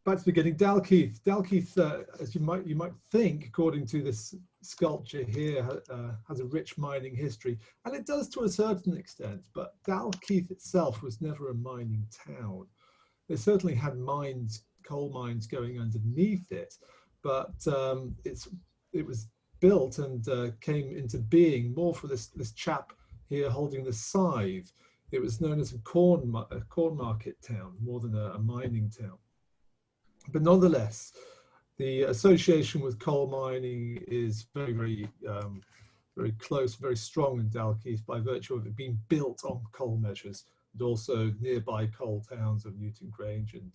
back to the beginning. Dalkeith. Dalkeith, as you might think, according to this sculpture here, has a rich mining history, and it does to a certain extent. But Dalkeith itself was never a mining town. It certainly had mines, coal mines going underneath it, but it was built and came into being more for this chap here holding the scythe. It was known as a corn market town more than a mining town. But nonetheless, the association with coal mining is very close, very strong in Dalkeith by virtue of it being built on coal measures, and also nearby coal towns of Newton Grange and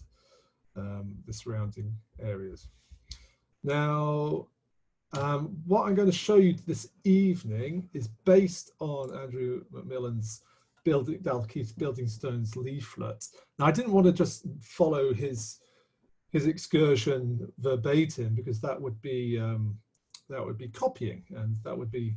the surrounding areas. Now, what I'm going to show you this evening is based on Andrew Macmillan's Dalkeith Building Stones leaflet. Now, I didn't want to just follow his excursion verbatim, because that would be copying, and that would be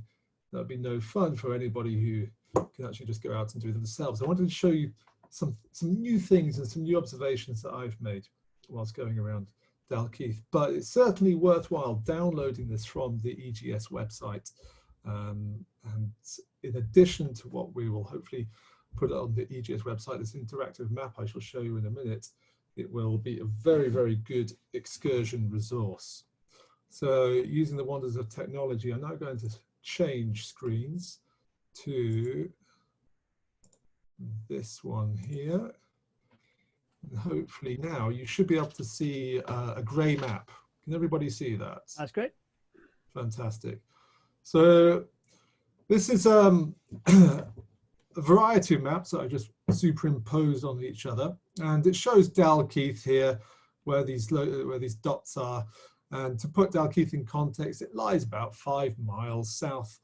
no fun for anybody who can actually just go out and do it themselves. I wanted to show you some new things and some new observations that I've made whilst going around Dalkeith, but it's certainly worthwhile downloading this from the EGS website. And in addition to what we will hopefully put on the EGS website, this interactive map I shall show you in a minute, it will be a very good excursion resource. So using the wonders of technology, I'm now going to change screens to this one here. And hopefully now you should be able to see a grey map. Can everybody see that? That's great. Fantastic. So this is a variety of maps that I just superimposed on each other, and it shows Dalkeith here, where these dots are. And to put Dalkeith in context, it lies about 5 miles south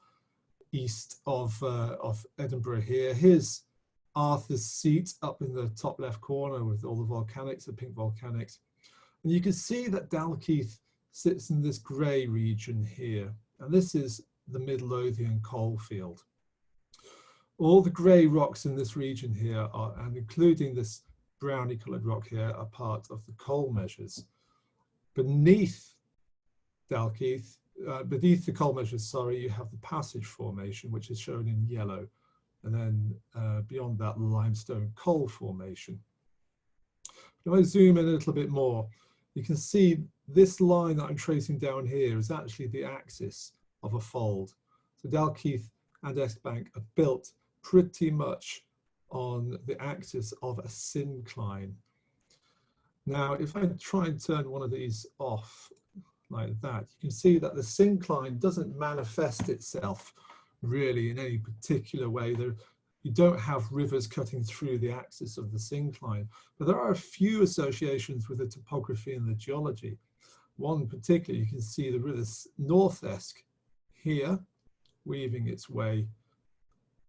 east of Edinburgh here. Here's Arthur's Seat up in the top left corner with all the volcanics, the pink volcanics. And you can see that Dalkeith sits in this grey region here. And this is the Midlothian coal field. All the grey rocks in this region here are, and including this browny coloured rock here, are part of the coal measures. Beneath Dalkeith, beneath the coal measures, sorry, you have the Passage Formation, which is shown in yellow. And then beyond that, the limestone coal formation. If I zoom in a little bit more, you can see this line that I'm tracing down here is actually the axis of a fold. So Dalkeith and Estbank are built pretty much on the axis of a syncline. Now, if I try and turn one of these off like that, you can see that the syncline doesn't manifest itself really in any particular way. You don't have rivers cutting through the axis of the syncline, but there are a few associations with the topography and the geology. One particularly, you can see the river North Esk here, weaving its way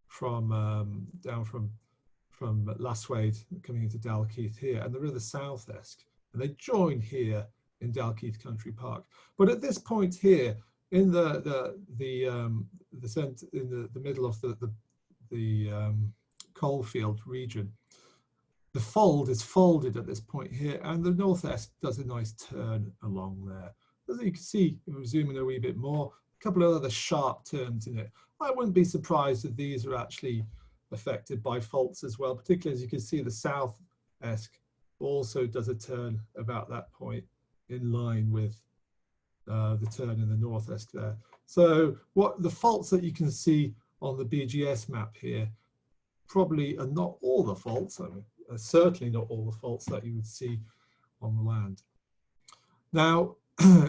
from down from Lasswade coming into Dalkeith here, and the river South Esk, and they join here in Dalkeith Country Park. But at this point here, in the middle of the coalfield region, the fold is folded at this point here, and the North Esk does a nice turn along there. As you can see, if we zoom in a wee bit more, a couple of other sharp turns in it. I wouldn't be surprised if these are actually affected by faults as well, particularly as you can see the South Esk also does a turn about that point in line with the turn in the North Esk there. So what the faults that you can see on the BGS map here probably are not all the faults, I mean, certainly not all the faults that you would see on the land. Now,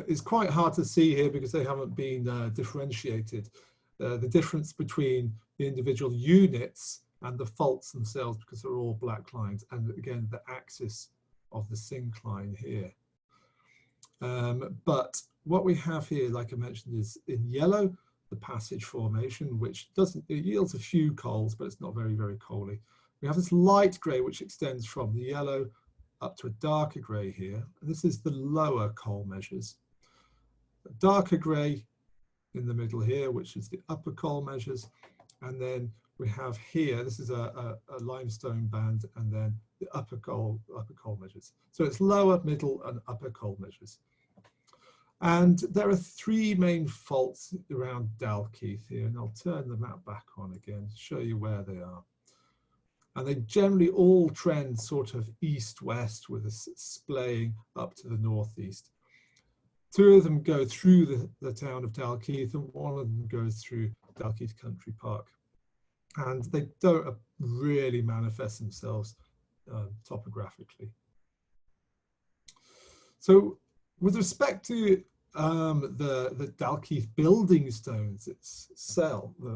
it's quite hard to see here because they haven't been differentiated. The difference between the individual units and the faults themselves, because they're all black lines, and again the axis of the syncline here. But what we have here, like I mentioned, is in yellow the Passage Formation, which it yields a few coals, but it's not very coaly. We have this light grey which extends from the yellow up to a darker grey here, and this is the lower coal measures. A darker grey in the middle here, which is the upper coal measures, and then we have here, this is a limestone band, and then the upper coal measures. So it's lower, middle, and upper coal measures. And there are three main faults around Dalkeith here, and I'll turn the map back on again to show you where they are. And they generally all trend sort of east-west with a splaying up to the northeast. Two of them go through the town of Dalkeith, and one of them goes through Dalkeith Country Park. And they don't really manifest themselves topographically. So with respect to the Dalkeith building stones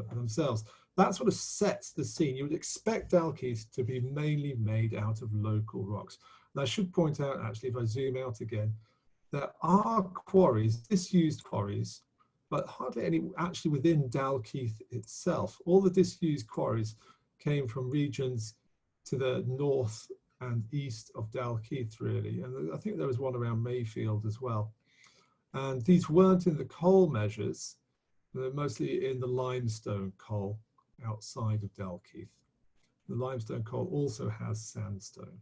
themselves, that sort of sets the scene. You would expect Dalkeith to be mainly made out of local rocks. And I should point out, actually, if I zoom out again, there are quarries, disused quarries, but hardly any actually within Dalkeith itself. All the disused quarries came from regions to the north and east of Dalkeith, really. And I think there was one around Mayfield as well. And these weren't in the coal measures, they're mostly in the limestone coal outside of Dalkeith. The limestone coal also has sandstone.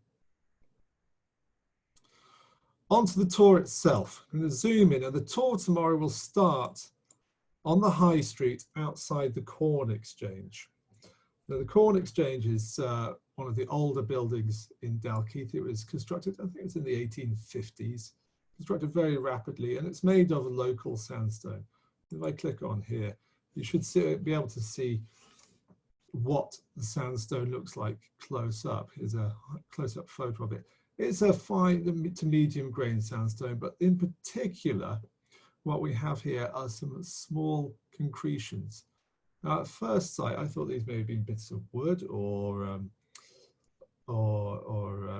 Onto the tour itself. I'm going to zoom in, and the tour tomorrow will start on the High Street outside the Corn Exchange. Now, the Corn Exchange is one of the older buildings in Dalkeith. It was constructed, I think it's in the 1850s, constructed very rapidly, and it's made of local sandstone. If I click on here, you should be able to see what the sandstone looks like close up. Here's a close-up photo of it. It's a fine to medium grain sandstone, but in particular, what we have here are some small concretions. Now, at first sight, I thought these may have been bits of wood or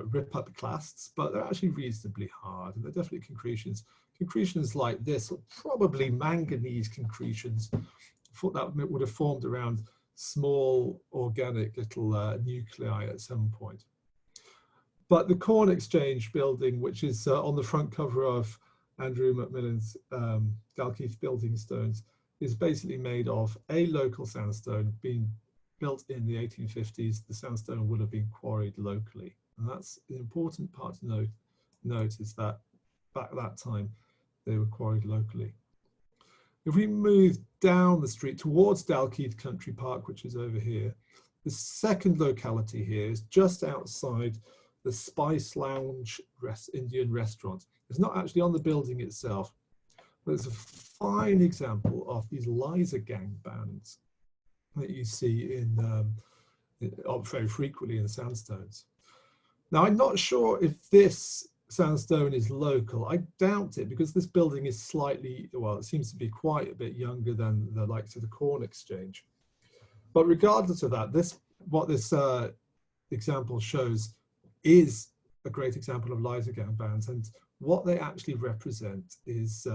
rip-up clasts, but they're actually reasonably hard, and they're definitely concretions. Concretions like this, or probably manganese concretions, that would have formed around small organic little nuclei at some point. But the Corn Exchange building, which is on the front cover of Andrew Macmillan's Dalkeith Building Stones, is basically made of a local sandstone being built in the 1850s. The sandstone would have been quarried locally. And that's the important part to note is that back at that time, they were quarried locally. If we move down the street towards Dalkeith Country Park, which is over here, the second locality here is just outside the Spice Lounge Indian restaurant. It's not actually on the building itself, but it's a fine example of these Liza gang bands that you see very frequently in sandstones. Now, I'm not sure if this sandstone is local. I doubt it, because this building is slightly, well, it seems to be quite a bit younger than the likes of the Corn Exchange. But regardless of that, what this example shows is a great example of Liza gang bands, and what they actually represent is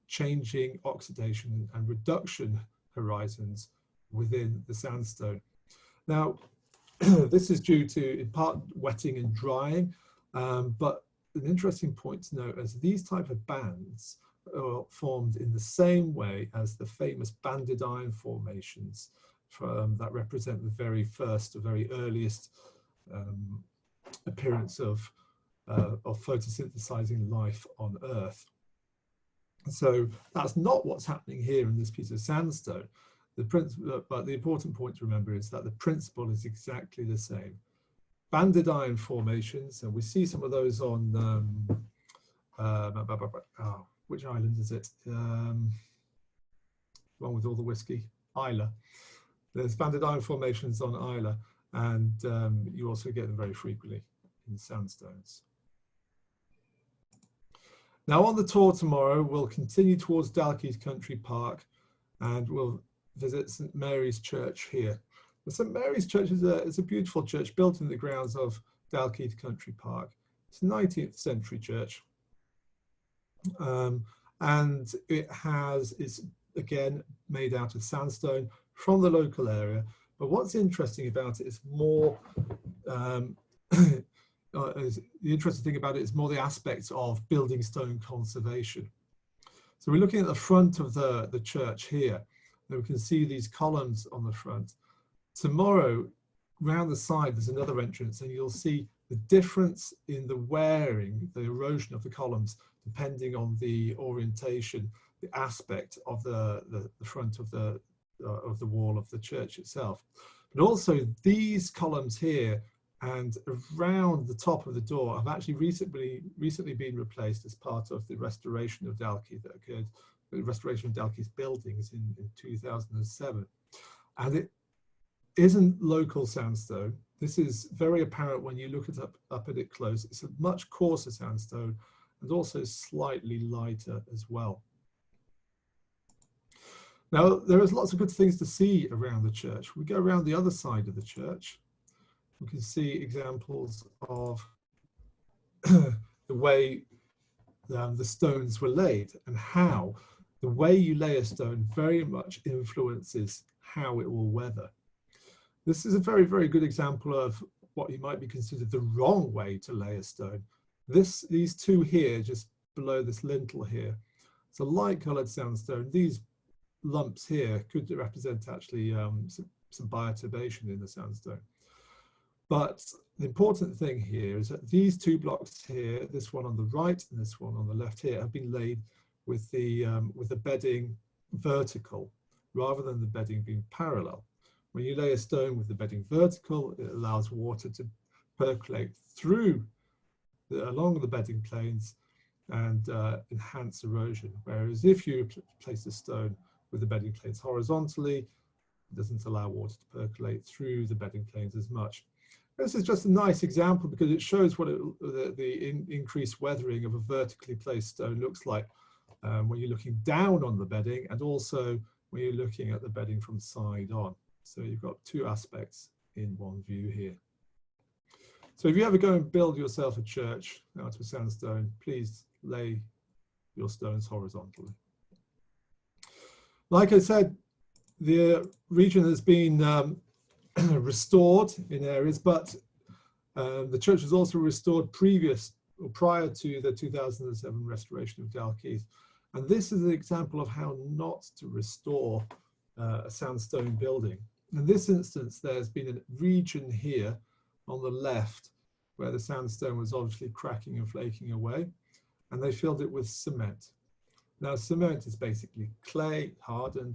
changing oxidation and reduction horizons within the sandstone. Now, this is due to, in part, wetting and drying, but an interesting point to note is these type of bands are formed in the same way as the famous banded iron formations that represent the very earliest appearance of photosynthesizing life on Earth. So that's not what's happening here in this piece of sandstone. But the important point to remember is that the principle is exactly the same. Banded iron formations, and we see some of those on, which island is it? One with all the whiskey, Isla. There's banded iron formations on Isla, and you also get them very frequently in sandstones. Now on the tour tomorrow, we'll continue towards Dalkeith Country Park, and we'll visit St Mary's Church here. St Mary's Church is a beautiful church built in the grounds of Dalkeith Country Park. It's a 19th century church, and it's again made out of sandstone from the local area. But what's interesting about it is more the interesting thing about it is more the aspects of building stone conservation. So we're looking at the front of the church here, and we can see these columns on the front. tomorrow, round the side, there's another entrance, and you'll see the difference in the wearing, the erosion of the columns, depending on the orientation, the aspect of the front of the wall of the church itself. But also these columns here and around the top of the door have actually recently been replaced as part of the restoration of Dalkeith that occurred, the restoration of Dalkeith buildings in 2007. And it isn't local sandstone. This is very apparent when you look up at it close. It's a much coarser sandstone and also slightly lighter as well. Now, there is lots of good things to see around the church. We go around the other side of the church. We can see examples of the way the stones were laid and how the way you lay a stone very much influences how it will weather. This is a very, very good example of what you might be considered the wrong way to lay a stone. These two here, just below this lintel here, it's a light coloured sandstone. These lumps here could represent actually some bioturbation in the sandstone. But the important thing here is that these two blocks here, this one on the right and this one on the left here, have been laid with the bedding vertical rather than the bedding being parallel. When you lay a stone with the bedding vertical, it allows water to percolate through along the bedding planes and enhance erosion. Whereas if you place a stone with the bedding planes horizontally, it doesn't allow water to percolate through the bedding planes as much. This is just a nice example because it shows what the increased weathering of a vertically placed stone looks like when you're looking down on the bedding and also when you're looking at the bedding from side on. So you've got two aspects in one view here. So if you ever go and build yourself a church out of sandstone, please lay your stones horizontally. Like I said, the region has been restored in areas, but the church was also restored prior to the 2007 restoration of Dalkeith. And this is an example of how not to restore a sandstone building. In this instance, there's been a region here on the left where the sandstone was obviously cracking and flaking away, and they filled it with cement. Now, cement is basically clay, hardened,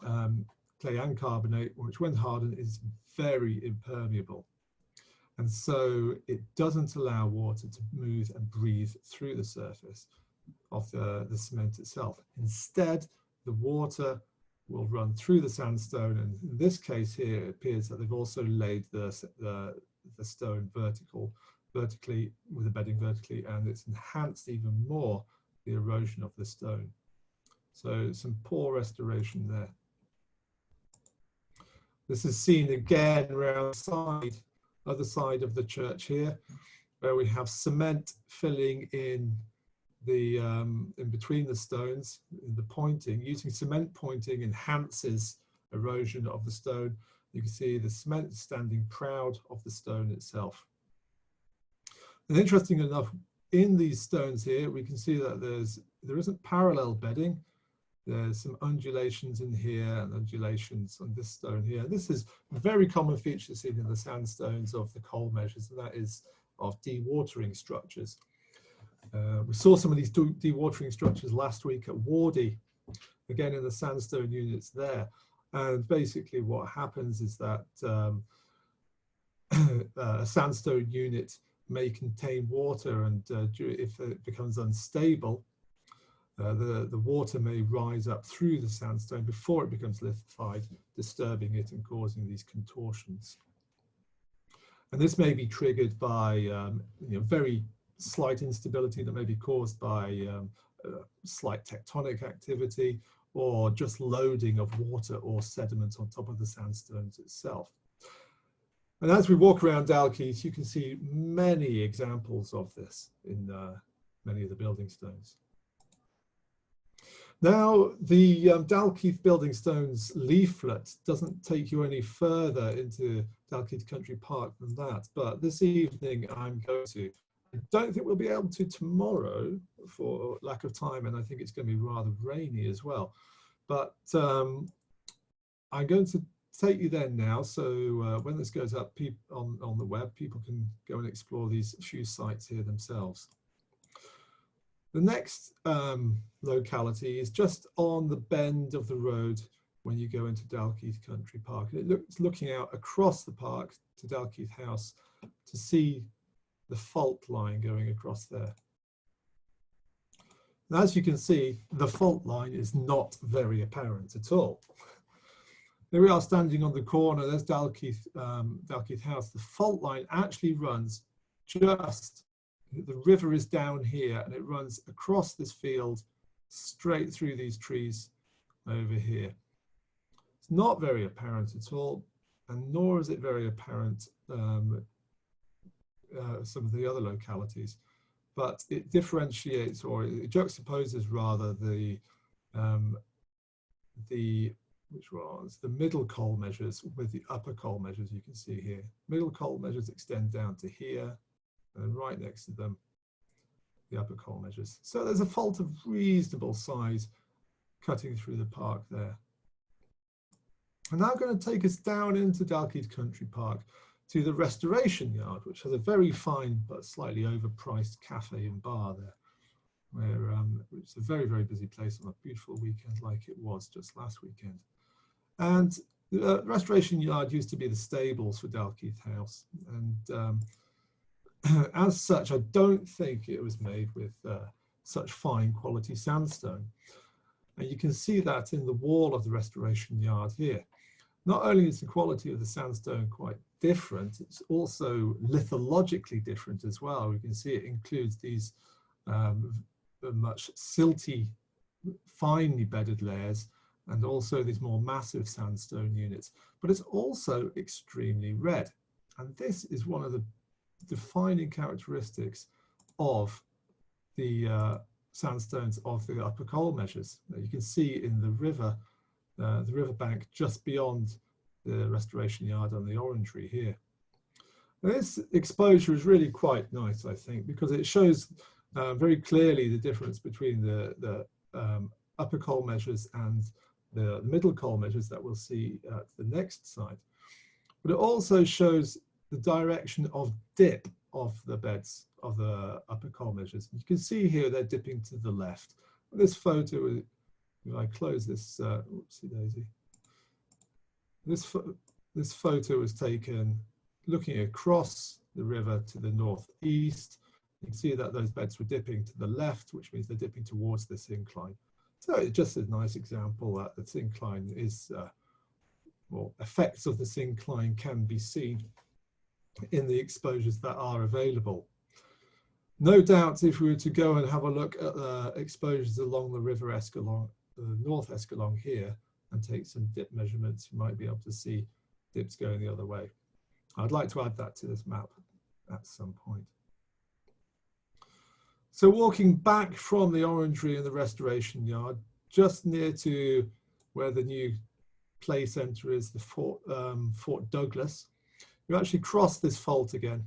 clay and carbonate, which when hardened is very impermeable. And so it doesn't allow water to move and breathe through the surface of the cement itself. Instead, the water will run through the sandstone, and in this case here, it appears that they've also laid the stone vertically with the bedding vertically, and it's enhanced even more the erosion of the stone. So some poor restoration there. This is seen again around the other side of the church here, where we have cement filling in the in between the stones. The pointing, using cement pointing enhances erosion of the stone. You can see the cement standing proud of the stone itself. And interesting enough, in these stones here, we can see that there isn't parallel bedding. There's some undulations in here and undulations on this stone here. This is a very common feature seen in the sandstones of the coal measures, and that is of dewatering structures. We saw some of these dewatering structures last week at Wardy, again in the sandstone units there. And basically what happens is that a sandstone unit may contain water, and if it becomes unstable, the water may rise up through the sandstone before it becomes lithified, disturbing it and causing these contortions. And this may be triggered by very slight instability that may be caused by slight tectonic activity or just loading of water or sediment on top of the sandstones itself. And as we walk around Dalkeith, you can see many examples of this in many of the building stones. Now, the Dalkeith Building Stones leaflet doesn't take you any further into Dalkeith Country Park than that, but this evening I'm going to. I don't think we'll be able to tomorrow for lack of time, and I think it's going to be rather rainy as well. But I'm going to take you there now. So when this goes up on the web, people can go and explore these few sites here themselves. The next locality is just on the bend of the road when you go into Dalkeith Country Park. And it's looking out across the park to Dalkeith House to see the fault line going across there. And as you can see, the fault line is not very apparent at all. Here we are standing on the corner, there's Dalkeith House. The fault line actually runs just, the river is down here and it runs across this field straight through these trees over here. It's not very apparent at all, and nor is it very apparent some of the other localities, but it differentiates, or it juxtaposes rather the middle coal measures with the upper coal measures you can see here. Middle coal measures extend down to here, and right next to them, the upper coal measures. So there's a fault of reasonable size cutting through the park there. I'm now going to take us down into Dalkeith Country Park to the Restoration Yard, which has a very fine but slightly overpriced cafe and bar there, where it's a very, very busy place on a beautiful weekend like it was just last weekend. And the Restoration Yard used to be the stables for Dalkeith House, and as such, I don't think it was made with such fine quality sandstone. And you can see that in the wall of the Restoration Yard here. Not only is the quality of the sandstone quite different, it's also lithologically different as well. We can see it includes these much silty, finely bedded layers, and also these more massive sandstone units. But it's also extremely red. And this is one of the defining characteristics of the sandstones of the upper coal measures that you can see in the riverbank just beyond the Restoration Yard on the Orangery here. Now, this exposure is really quite nice, I think, because it shows very clearly the difference between the upper coal measures and the middle coal measures that we'll see at the next slide. But it also shows the direction of dip of the beds of the upper coal measures. You can see here they're dipping to the left. This photo, if I close this, oopsie daisy. This photo was taken looking across the river to the northeast. You can see that those beds were dipping to the left, which means they're dipping towards this incline. So it's just a nice example that this incline is, well, effects of this incline can be seen in the exposures that are available. No doubt, if we were to go and have a look at the exposures along the River Escalon, the North Escalon here, and take some dip measurements, you might be able to see dips going the other way. I'd like to add that to this map at some point. So walking back from the Orangery and the Restoration Yard, just near to where the new play centre is, the Fort Douglas, you actually cross this fault again.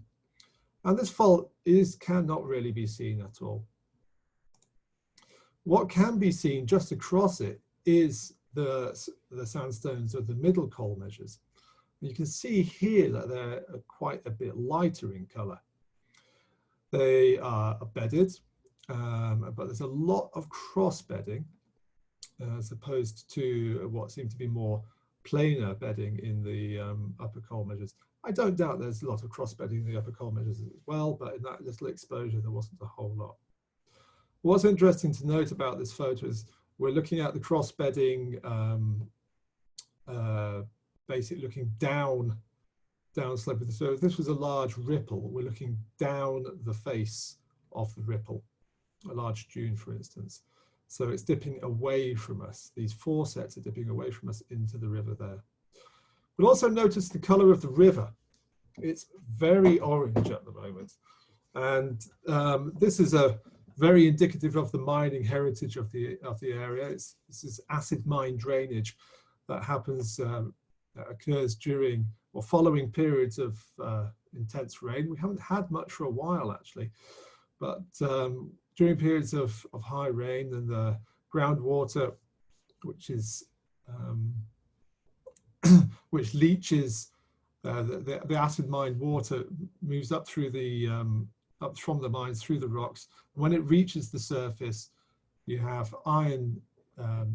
And this fault cannot really be seen at all. What can be seen just across it is the sandstones of the middle coal measures. You can see here that they're quite a bit lighter in colour. They are bedded, but there's a lot of cross bedding as opposed to what seemed to be more planar bedding in the upper coal measures. I don't doubt there's a lot of cross bedding in the upper coal measures as well, but in that little exposure there wasn't a whole lot. What's interesting to note about this photo is we're looking at the cross bedding, basically looking down slope. So if this was a large ripple, we're looking down the face of the ripple, a large dune, for instance. So it's dipping away from us. These four sets are dipping away from us into the river there. But also notice the color of the river. It's very orange at the moment. And this is very indicative of the mining heritage of the area. This is acid mine drainage that happens, that occurs during or following periods of intense rain. We haven't had much for a while actually, but during periods of high rain, and the groundwater, which is which leaches the acid mine water, moves up through the up from the mines through the rocks. When it reaches the surface, you have iron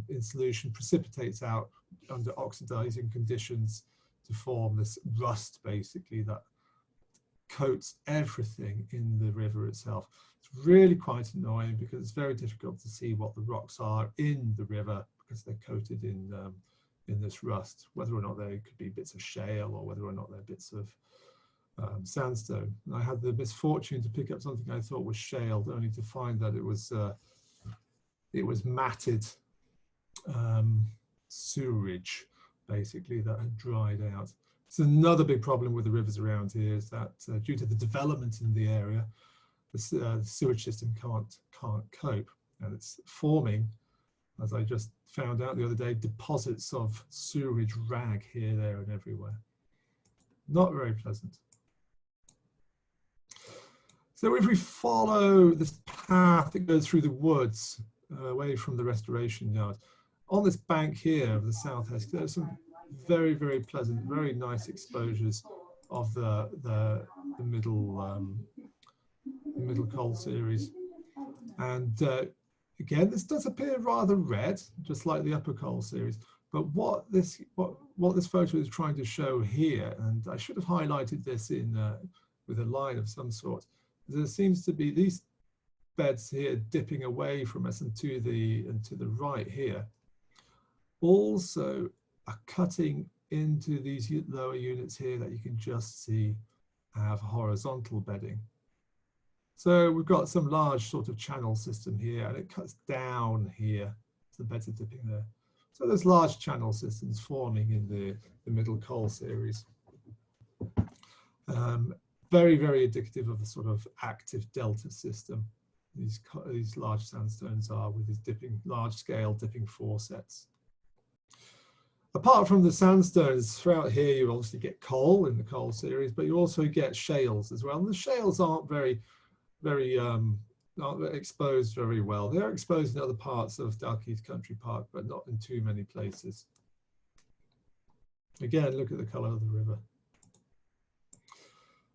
in solution, precipitates out under oxidizing conditions to form this rust, basically, that coats everything in the river itself. It's really quite annoying because it's very difficult to see what the rocks are in the river because they're coated in this rust, whether or not they could be bits of shale or whether or not they're bits of sandstone. And I had the misfortune to pick up something I thought was shale, only to find that it was matted sewerage, basically, that had dried out. So another big problem with the rivers around here is that due to the development in the area, the sewage system can't cope, and it's forming, as I just found out the other day, deposits of sewerage rag here, there, and everywhere. Not very pleasant. So if we follow this path that goes through the woods away from the restoration yard, on this bank here of the South Esk, there's some very, very pleasant, very nice exposures of the middle coal series. And again, this does appear rather red, just like the upper coal series. But what this photo is trying to show here, and I should have highlighted this in with a line of some sort, there seems to be these beds here dipping away from us and to the right here, also are cutting into these lower units here that you can just see have horizontal bedding. So we've got some large sort of channel system here, and it cuts down here. So the beds are dipping there. So there's large channel systems forming in the middle coal series. Very, very indicative of a sort of active delta system. These large sandstones are, with these large-scale dipping foresets. Apart from the sandstones, throughout here you obviously get coal in the coal series, but you also get shales as well. And the shales aren't not exposed very well. They're exposed in other parts of Dalkeith Country Park, but not in too many places. Again, look at the colour of the river.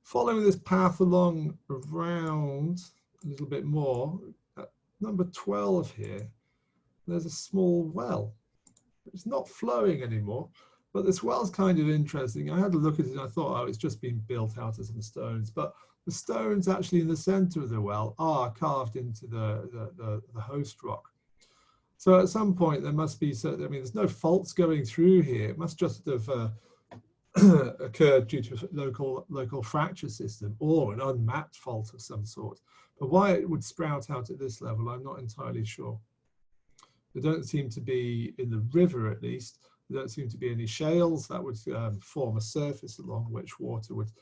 Following this path along around a little bit more, at number 12 here, there's a small well. It's not flowing anymore, but this well's kind of interesting. I had a look at it and I thought, oh, it's just been built out of some stones, but the stones actually in the center of the well are carved into the host rock. So at some point there must be, I mean, there's no faults going through here. It must just have occurred due to local fracture system or an unmapped fault of some sort. But why it would sprout out at this level, I'm not entirely sure. There don't seem to be, in the river at least, there don't seem to be any shales that would form a surface along which water would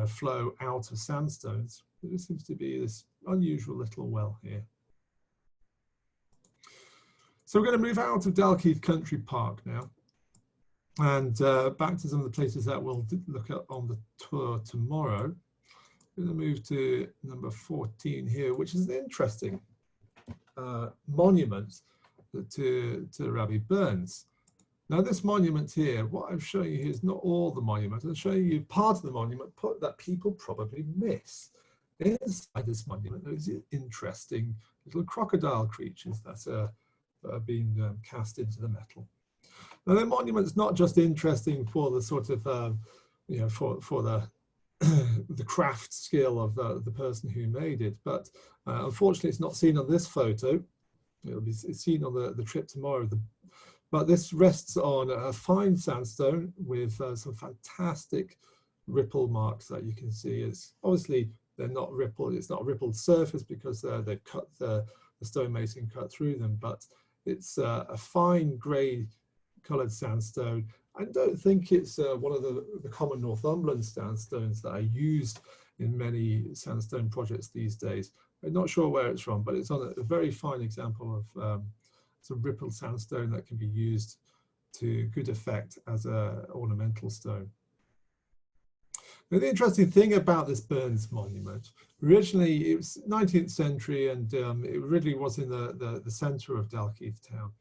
flow out of sandstones. There seems to be this unusual little well here. So we're going to move out of Dalkeith Country Park now and back to some of the places that we'll look at on the tour tomorrow. We're going to move to number 14 here, which is an interesting monument to Rabbi Burns. Now this monument here, what I'm showing you here is not all the monument. I'm showing you part of the monument that people probably miss. Inside this monument, there's interesting little crocodile creatures that are being cast into the metal. Now the monument's not just interesting for the sort of, you know, for the the craft skill of the person who made it, but unfortunately it's not seen on this photo. It'll be seen on the trip tomorrow. But this rests on a fine sandstone with some fantastic ripple marks that you can see. It's obviously they're not rippled. It's not a rippled surface because they've cut the stonemason cut through them. But it's a fine grey coloured sandstone. I don't think it's one of the common Northumberland sandstones that are used in many sandstone projects these days. I'm not sure where it's from, but it's on a very fine example of some rippled sandstone that can be used to good effect as an ornamental stone. Now, the interesting thing about this Burns monument, originally it was 19th century and it really was in the centre of Dalkeith town.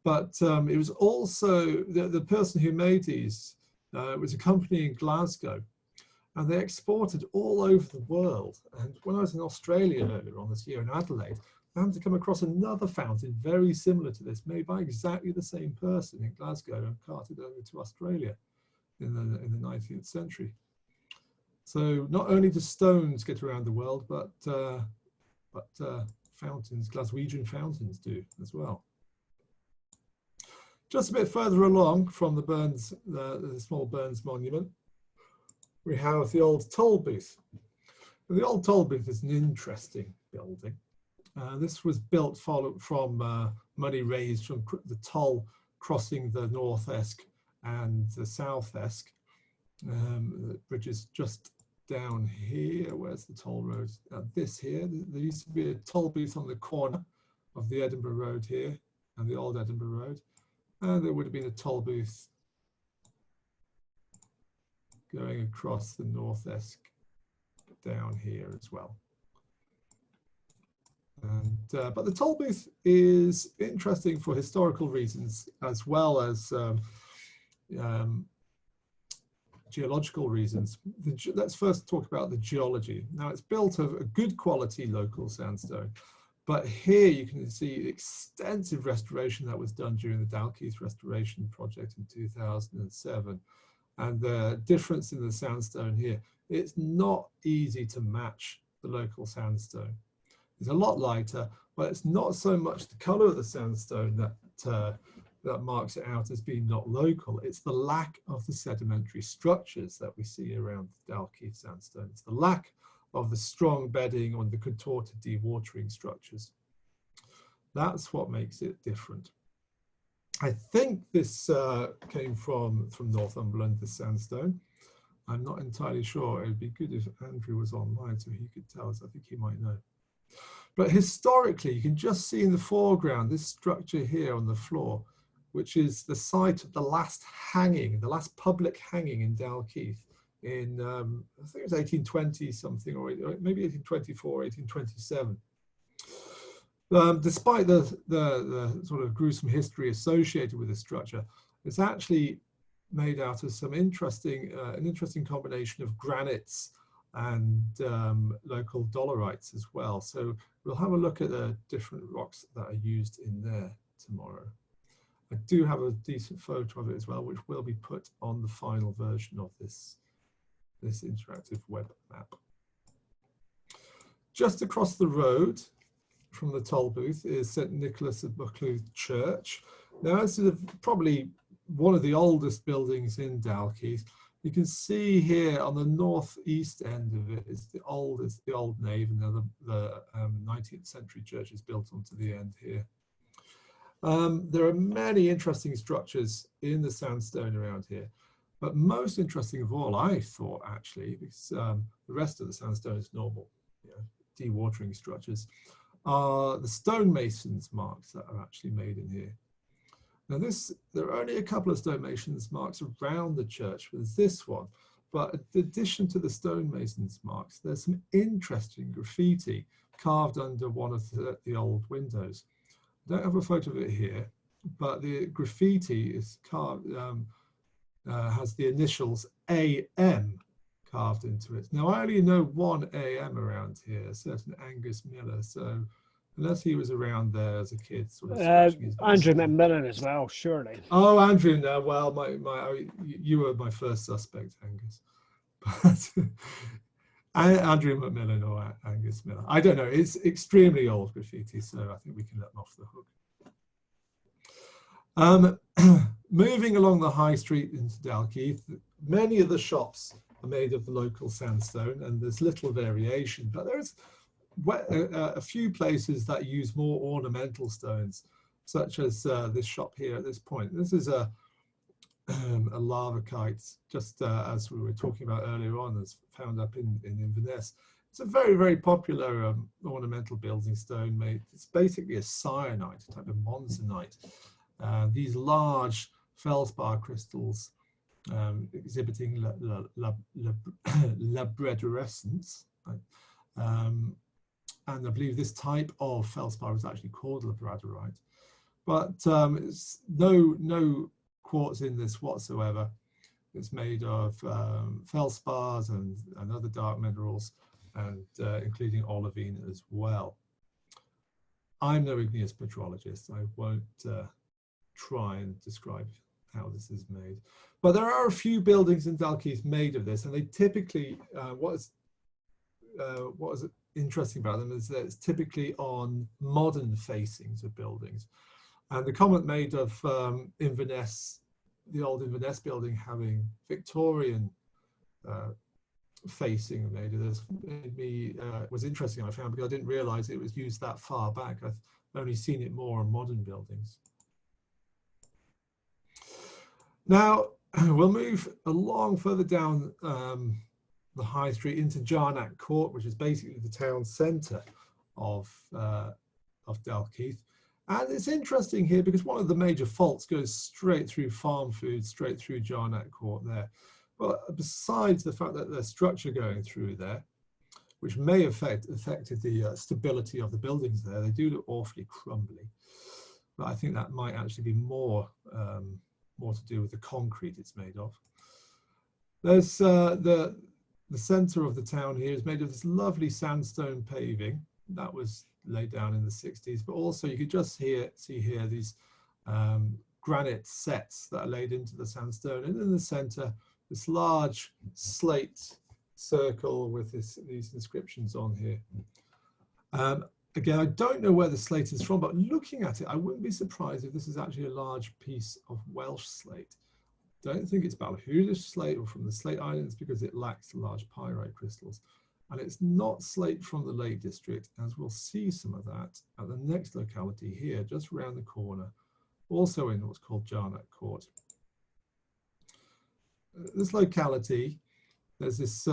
But it was also, the person who made these It was a company in Glasgow, and they exported all over the world. And when I was in Australia earlier on this year in Adelaide, I happened to come across another fountain very similar to this, made by exactly the same person in Glasgow and carted over to Australia in the 19th century. So not only do stones get around the world, but fountains, Glaswegian fountains do as well. Just a bit further along from the Burns, the small Burns monument, we have the old toll booth. The old toll booth is an interesting building. This was built from money raised from the toll crossing the North Esk and the South Esk. The bridge is just down here. Where's the toll road? This here. There used to be a toll booth on the corner of the Edinburgh Road here and the old Edinburgh Road. And there would have been a toll booth going across the North Esk down here as well. And, but the toll booth is interesting for historical reasons as well as geological reasons. Let's first talk about the geology. Now, it's built of a good quality local sandstone, but here you can see extensive restoration that was done during the Dalkeith restoration project in 2007. And the difference in the sandstone here, it's not easy to match the local sandstone. It's a lot lighter, but it's not so much the color of the sandstone that marks it out as being not local. It's the lack of the sedimentary structures that we see around the Dalkeith sandstone. It's the lack of the strong bedding or the contorted dewatering structures. That's what makes it different. I think this came from Northumberland, the sandstone. I'm not entirely sure. It would be good if Andrew was online so he could tell us. I think he might know. But historically, you can just see in the foreground this structure here on the floor, which is the site of the last hanging, the last public hanging in Dalkeith in, I think it was 1820 something, or maybe 1824, 1827. Despite the sort of gruesome history associated with this structure, it's actually made out of some interesting, an interesting combination of granites and local dolerites as well. So we'll have a look at the different rocks that are used in there tomorrow. I do have a decent photo of it as well, which will be put on the final version of this interactive web map. Just across the road from the toll booth is St. Nicholas of Buckley Church. Now, this is probably one of the oldest buildings in Dalkeith. You can see here on the northeast end of it is the old nave, and the 19th century church is built onto the end here. There are many interesting structures in the sandstone around here, but most interesting of all, I thought actually, because the rest of the sandstone is normal, dewatering structures, are the stonemasons marks that are actually made in here. Now there are only a couple of stonemasons marks around the church, there's this one, but in addition to the stonemasons marks, there's some interesting graffiti carved under one of the old windows. I don't have a photo of it here, but the graffiti is carved, has the initials AM carved into it. Now, I only know one AM around here, a certain Angus Miller, so unless he was around there as a kid. Sort of Andrew McMillan as well, surely. Oh, Andrew, no, well, you were my first suspect, Angus. But Andrew McMillan or Angus Miller. I don't know, it's extremely old graffiti, so I think we can let them off the hook. Moving along the high street into Dalkeith, many of the shops are made of the local sandstone, and there's little variation, but there's a few places that use more ornamental stones, such as this shop here at this point. This is a lavakite, just as we were talking about earlier on, that's found up in Inverness. It's a very, very popular ornamental building stone made. It's basically a syenite, a type of monzonite. These large feldspar crystals exhibiting labradescence. And I believe this type of feldspar is actually called labradorite. But it's no quartz in this whatsoever. It's made of feldspars and other dark minerals, and including olivine as well. I'm no igneous petrologist. I won't try and describe how this is made. But there are a few buildings in Dalkeith made of this, and they typically, what is interesting about them is that it's typically on modern facings of buildings. And the comment made of Inverness, the old Inverness building having Victorian facing made of this, made me, was interesting, I found, because I didn't realize it was used that far back. I've only seen it more on modern buildings. Now, we'll move along further down the High Street into Jarnac Court, which is basically the town centre of Dalkeith. And it's interesting here because one of the major faults goes straight through farm food, straight through Jarnac Court there. But besides the fact that there's structure going through there, which may have affected the stability of the buildings there, they do look awfully crumbly. But I think that might actually be more to do with the concrete it's made of. There's the centre of the town here is made of this lovely sandstone paving that was laid down in the 60s, but also you could just see here these granite sets that are laid into the sandstone, and in the centre this large slate circle with these inscriptions on here. Again, I don't know where the slate is from, but looking at it, I wouldn't be surprised if this is actually a large piece of Welsh slate. Don't think it's Ballyhoolish slate or from the Slate Islands because it lacks large pyrite crystals. And it's not slate from the Lake District, as we'll see some of that at the next locality here, just around the corner, also in what's called Jarnac Court. This locality, there's this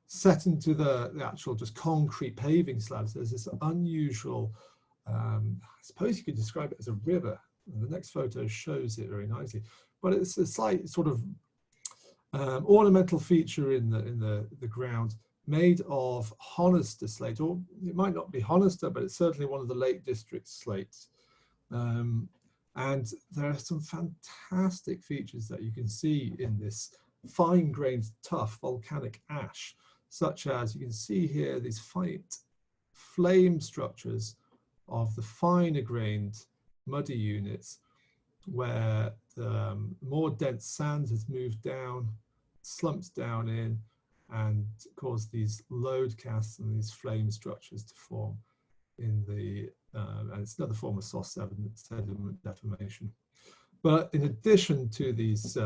set into the actual just concrete paving slabs. There's this unusual, I suppose you could describe it as a river. And the next photo shows it very nicely, but it's a slight sort of ornamental feature in the ground made of Honister slate, or it might not be Honister, but it's certainly one of the Lake District slates. And there are some fantastic features that you can see in this fine-grained, tough volcanic ash, such as you can see here these faint flame structures of the finer-grained muddy units where the more dense sand has moved down, slumped down in, and caused these load casts and these flame structures to form in the and it's another form of soft sediment deformation. But in addition to these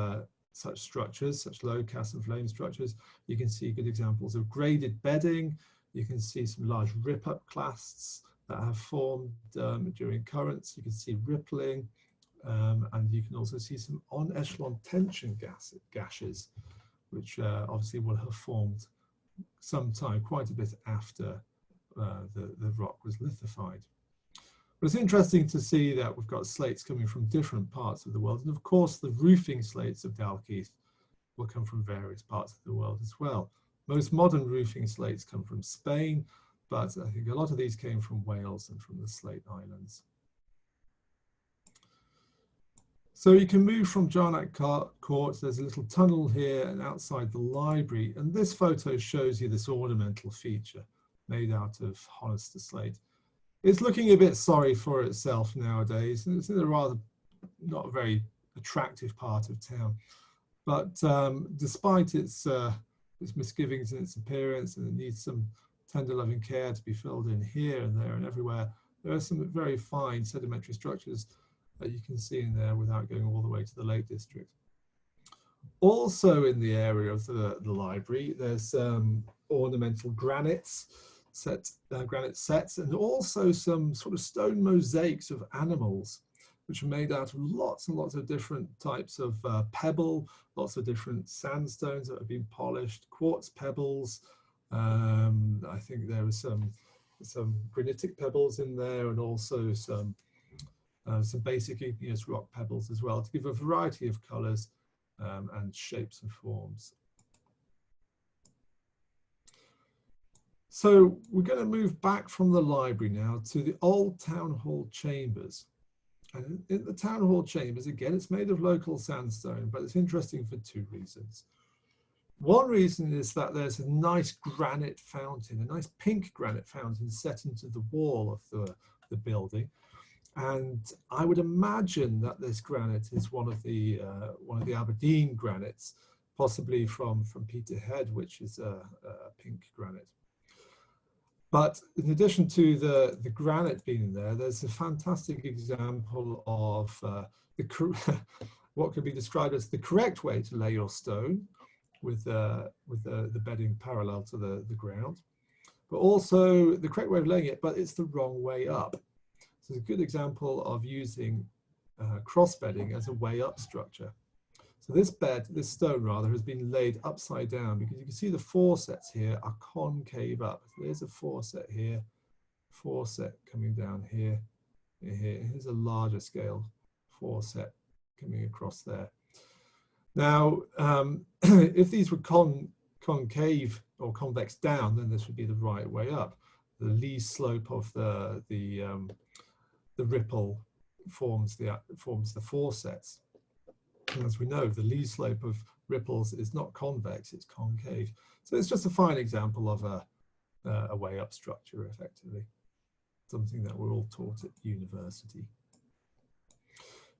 such structures, such load cast and flame structures, you can see good examples of graded bedding. You can see some large rip-up clasts that have formed during currents. You can see rippling, and you can also see some on-echelon tension gashes, which obviously will have formed sometime quite a bit after the rock was lithified. But it's interesting to see that we've got slates coming from different parts of the world. And of course, the roofing slates of Dalkeith will come from various parts of the world as well. Most modern roofing slates come from Spain, but I think a lot of these came from Wales and from the Slate Islands. So you can move from Jarnac Court. There's a little tunnel here and outside the library. And this photo shows you this ornamental feature made out of Honister slate. It's looking a bit sorry for itself nowadays. It's in a rather not a very attractive part of town. But despite its misgivings and its appearance, and it needs some tender loving care to be filled in here and there and everywhere, there are some very fine sedimentary structures that you can see in there without going all the way to the Lake District. Also in the area of the library, there's ornamental granites, granite sets, and also some sort of stone mosaics of animals, which are made out of lots and lots of different types of pebble, lots of different sandstones that have been polished, quartz pebbles. I think there was some granitic pebbles in there, and also some basic igneous rock pebbles as well, to give a variety of colours and shapes and forms. So we're going to move back from the library now to the old town hall chambers. And in the town hall chambers, again, it's made of local sandstone, but it's interesting for two reasons. One reason is that there's a nice granite fountain, a nice pink granite fountain set into the wall of the building. And I would imagine that this granite is one of the Aberdeen granites, possibly from Peterhead, which is a pink granite. But in addition to the granite being there, there's a fantastic example of what could be described as the correct way to lay your stone, with the bedding parallel to the ground, but also the correct way of laying it, but it's the wrong way up. So it's a good example of using cross bedding as a way up structure. So this stone rather, has been laid upside down, because you can see the foresets here are concave up. So there's a foreset here, foreset coming down here, here. Here's a larger scale foreset coming across there. Now, if these were concave or convex down, then this would be the right way up. The lee slope of the ripple forms the foresets. And as we know, the lee slope of ripples is not convex, it's concave. So it's just a fine example of a way up structure, effectively. Something that we're all taught at university.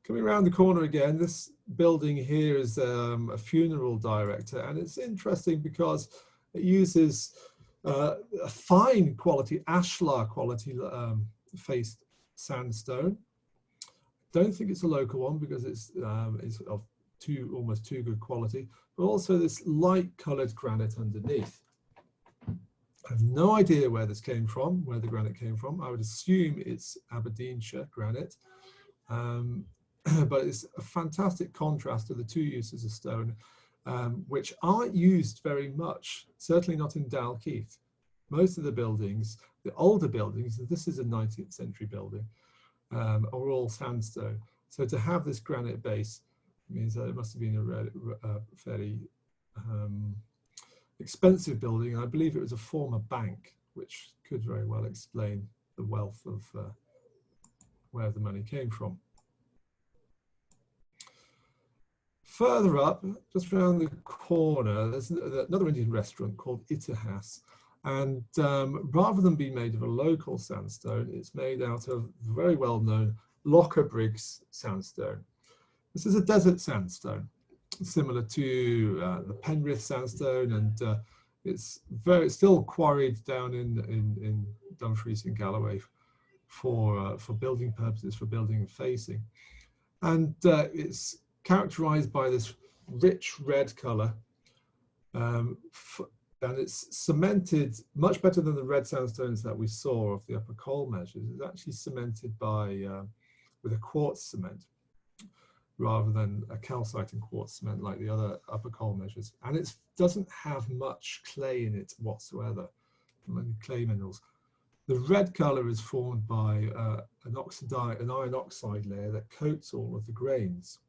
Coming around the corner again, this building here is a funeral director, and it's interesting because it uses a fine quality, ashlar quality faced sandstone. Don't think it's a local one because it's of almost too good quality, but also this light coloured granite underneath. I have no idea where this came from, where the granite came from. I would assume it's Aberdeenshire granite. But it's a fantastic contrast to the two uses of stone, which aren't used very much, certainly not in Dalkeith. Most of the buildings, the older buildings, this is a 19th century building, are all sandstone. So to have this granite base means that it must have been a fairly expensive building. I believe it was a former bank, which could very well explain the wealth of where the money came from. Further up, just around the corner, there's another Indian restaurant called Itihas. And rather than being made of a local sandstone, it's made out of very well-known Lockerbriggs sandstone. This is a desert sandstone, similar to the Penrith sandstone, and it's still quarried down in Dumfries and Galloway for building purposes, for building and facing. And it's characterized by this rich red color, and it's cemented much better than the red sandstones that we saw of the upper coal measures. It's actually cemented with a quartz cement rather than a calcite and quartz cement like the other upper coal measures. And it doesn't have much clay in it whatsoever, many clay minerals. The red color is formed by an iron oxide layer that coats all of the grains.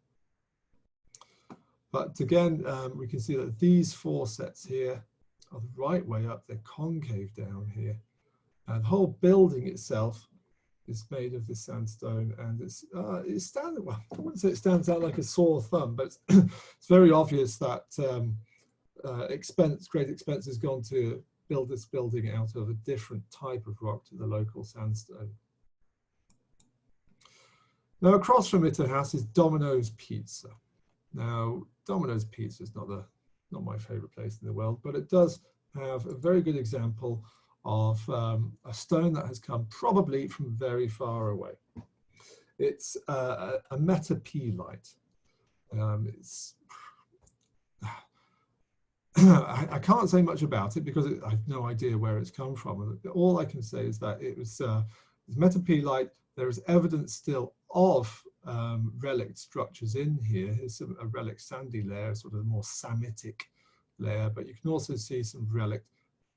But again, we can see that these foresets here are the right way up, they're concave down here. And the whole building itself is made of this sandstone, and well, I wouldn't say it stands out like a sore thumb, but it's very obvious that great expense has gone to build this building out of a different type of rock to the local sandstone. Now across from Itihas is Domino's Pizza. Now, Domino's Pizza is not my favorite place in the world, but it does have a very good example of a stone that has come probably from very far away. It's a metapelite. I can't say much about it because I have no idea where it's come from. All I can say is that it's metapelite. There is evidence still of relic structures in here. Here's a relic sandy layer, sort of a more Samitic layer, but you can also see some relic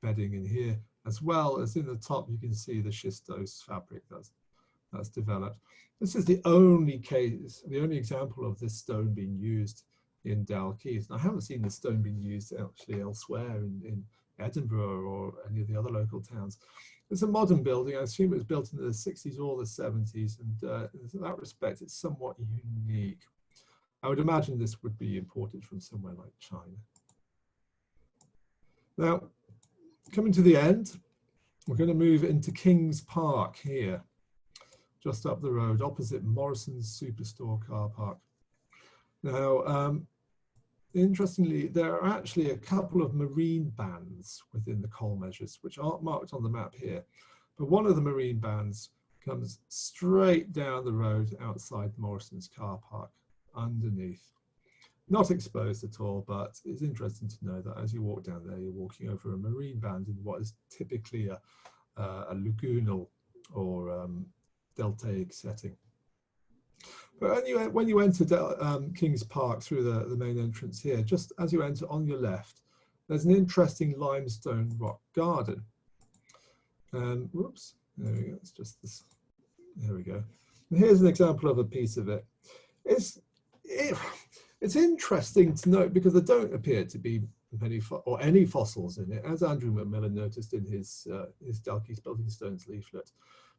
bedding in here, as well as in the top you can see the schistose fabric that's developed. This is the only case, the only example of this stone being used in Dalkeith. I haven't seen this stone being used actually elsewhere in Edinburgh or any of the other local towns. It's a modern building. I assume it was built in the 60s or the 70s, and in that respect, it's somewhat unique. I would imagine this would be imported from somewhere like China. Now, coming to the end, we're going to move into King's Park here, just up the road, opposite Morrison's Superstore car park. Now, interestingly, there are actually a couple of marine bands within the coal measures, which aren't marked on the map here. But one of the marine bands comes straight down the road outside Morrison's car park, underneath. Not exposed at all, but it's interesting to know that as you walk down there, you're walking over a marine band in what is typically a lagoonal or deltaic setting. But when you enter King's Park through the main entrance here, just as you enter on your left, there's an interesting limestone rock garden. And whoops, there we go, it's just this, there we go. And here's an example of a piece of it. It's interesting to note because there don't appear to be any fossils in it, as Andrew Macmillan noticed in his Dalkeith Building Stones leaflet.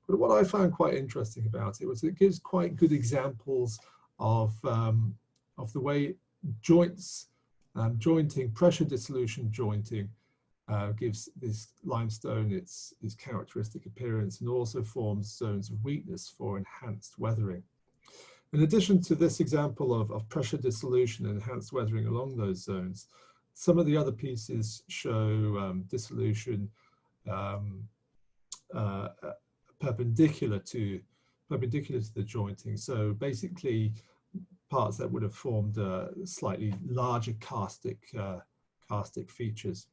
But what I found quite interesting about it was it gives quite good examples of the way joints, jointing, pressure dissolution jointing gives this limestone its characteristic appearance, and also forms zones of weakness for enhanced weathering. In addition to this example of pressure dissolution and enhanced weathering along those zones, some of the other pieces show dissolution perpendicular to the jointing. So basically parts that would have formed slightly larger karstic features.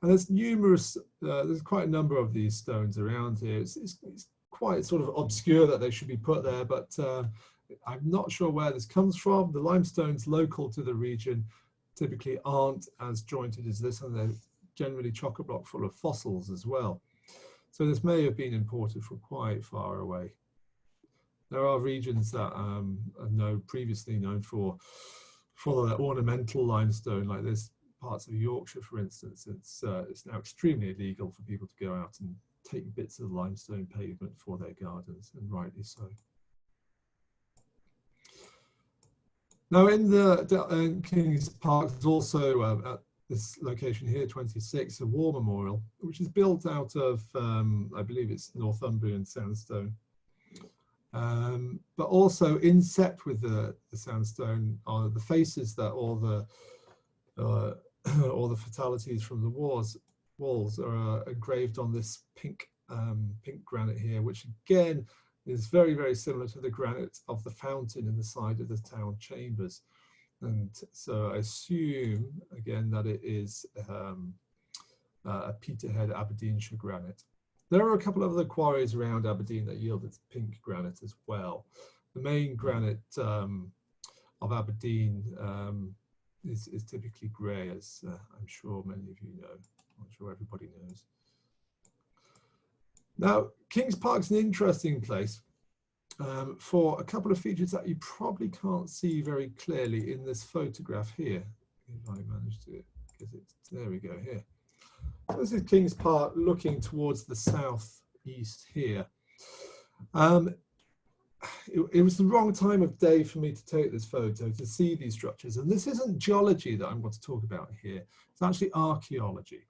And there's quite a number of these stones around here. It's quite sort of obscure that they should be put there, but I'm not sure where this comes from. The limestones local to the region typically aren't as jointed as this, and they're generally chock-a-block full of fossils as well. So this may have been imported from quite far away. There are regions that are previously known for the ornamental limestone, like this parts of Yorkshire, for instance. It's now extremely illegal for people to go out and take bits of limestone pavement for their gardens, and rightly so. Now, in King's Park, there's also at this location here, 26, a war memorial, which is built out of, I believe it's Northumbrian sandstone. But also inset with the sandstone are the faces that all the fatalities from the walls are engraved on this pink granite here, which again is very, very similar to the granite of the fountain in the side of the town chambers. And so I assume, again, that it is a Peterhead Aberdeenshire granite. There are a couple of other quarries around Aberdeen that yield its pink granite as well. The main granite of Aberdeen is typically grey, as I'm sure many of you know. I'm sure everybody knows. Now, King's Park's an interesting place for a couple of features that you probably can't see very clearly in this photograph here. If I manage to get it, there we go here. So this is King's Park looking towards the southeast here. It was the wrong time of day for me to take this photo to see these structures. And this isn't geology that I'm going to talk about here. It's actually archaeology.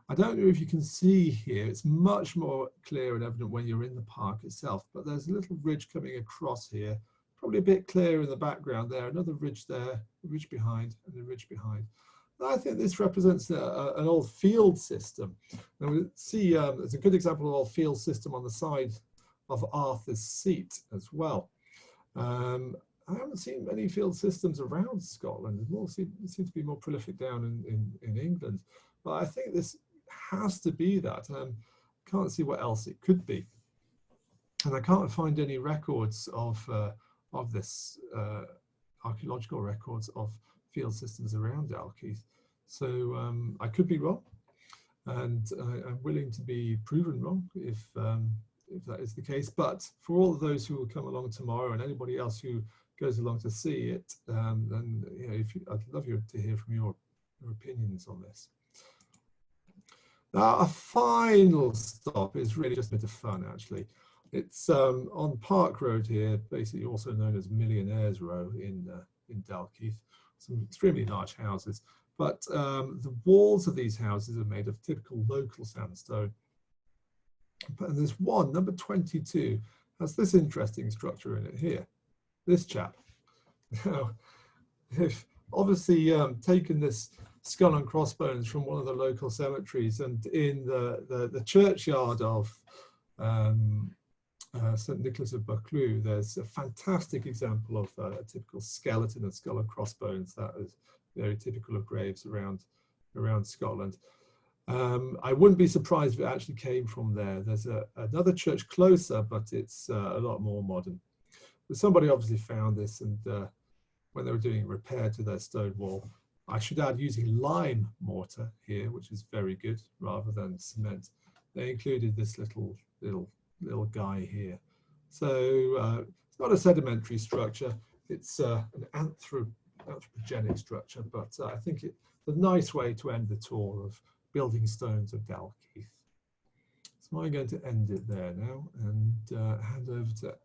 I don't know if you can see here, it's much more clear and evident when you're in the park itself, but there's a little ridge coming across here, probably a bit clearer in the background there, another ridge there, a ridge behind, and a ridge behind. And I think this represents an old field system. And we see there's a good example of an old field system on the side of Arthur's Seat as well. I haven't seen many field systems around Scotland. It seems to be more prolific down in England, but I think this has to be that. Can't see what else it could be, and I can't find any records of this archaeological records of field systems around Dalkeith. So I could be wrong, and I'm willing to be proven wrong if that is the case. But for all of those who will come along tomorrow and anybody else who goes along to see it, then I'd love to hear from your opinions on this. Now, a final stop is really just a bit of fun, actually. It's on Park Road here, basically also known as Millionaires Row in Dalkeith. Some extremely large houses, but the walls of these houses are made of typical local sandstone. But there's one, number 22, has this interesting structure in it here. This chap. Now, they've obviously taken this skull and crossbones from one of the local cemeteries, and in the churchyard of St. Nicholas of Buckley, there's a fantastic example of a typical skeleton and skull and crossbones that is very typical of graves around Scotland. I wouldn't be surprised if it actually came from there. There's another church closer, but it's a lot more modern. But somebody obviously found this, and when they were doing repair to their stone wall, I should add, using lime mortar here, which is very good, rather than cement, they included this little guy here. So it's not a sedimentary structure, it's an anthropogenic structure, but I think it's a nice way to end the tour of building stones of Dalkeith. So I'm going to end it there now and hand over to